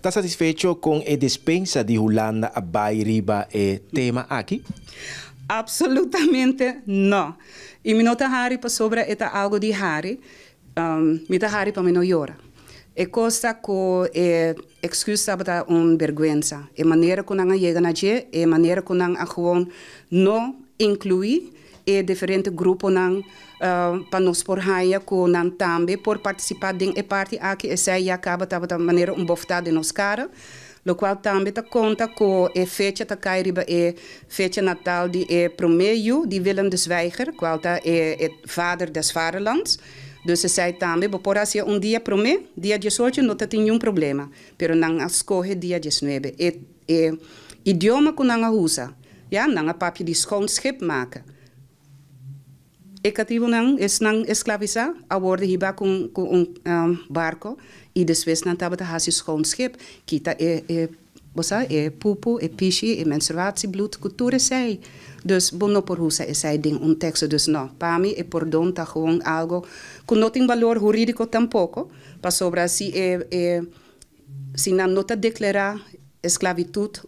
¿Está satisfecho con el despensa de Holanda a Bay Riba tema aquí? Absolutamente no. E mi nota hari pa sobre eta algo di hari, mi ta hari pa mi no llora. E cosa ko excusa bata vergüenza. E maniera ko nang llega na je, e maniera ko nang gewoon no inclui e diferente grupo nang pa nos por haya ko nang tambe por participar ding e party aqui e sai acaba bata maneira bofta de nos cara. Lo qual também ta conta com a fecha ta cairiba e fecha natal de 1 de Willem de Zwijger, qual ta vader des vaderlands. Dus ze zei também, por assim dia promê, dia 18 não tem nenhum problema, pero não escolhe dia 19. Idioma que não usa, ja, não papje de schoonschip maken. Ekativo não esclavizar, a worden hiba com barco e depois não tava hasi schoonschip, kita pupu, pishi, menstruatiebloed, cultuur sei. Dus bono por husa sei ding texto, dus no, para mim por don tá gewoon algo que não tem valor jurídico tampoco, para sobre si si não tá declarar esclavitud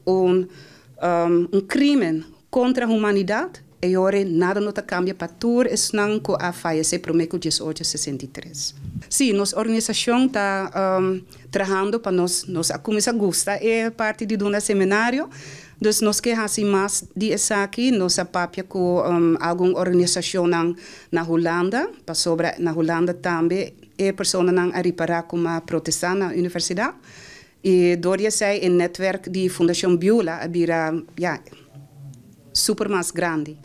crime contra a humanidade. E ora nada não cambia para tudo, é não que a fallecer para 1863. Sim, nossa organização está trabalhando para nós começar a gostar, é parte de um seminário, então nós queremos mais de essa aqui, nossa papia com alguma organização na Holanda, para sobre na Holanda também, é pessoa não a reparar como a protestar na universidade, e doria sei o netwerk de Fundação Beulah, a super mais grande.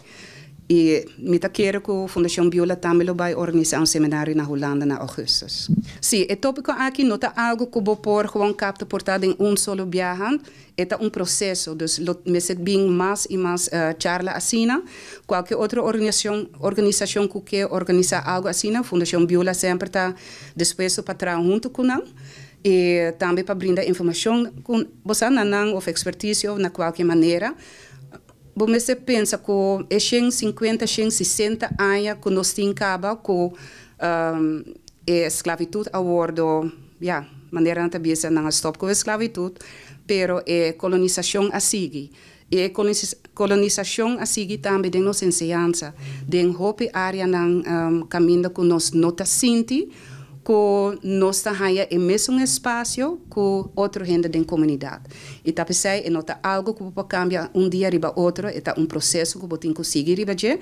E me quero que a Fundação Beulah também vai organizar seminário na Holanda na augustus. Sim, o tópico aqui não é algo que vou pôr gewoon capta portada em solo viagem, é processo, dus me set bem mais e mais charla assim, qualquer outra organização que quer organizar algo assim, a Fundação Beulah sempre está disposto para trabalhar junto com nós. E também para brindar informação com você ou expertise ou na qualquer maneira. Você pensa que é 50, 60 anos que nós temos com a esclavitud a bordo, maneira não bisa não stop com a esclavitud, pero a colonização a seguir. E a colonização a seguir também tem nossa ensinança, tem hope área não caminho que nós não tá senti, que nós temos o mesmo espaço que outra gente da comunidade. E tá pensei, é algo que pode cambiar dia riba outro, é processo que pode conseguir riba je,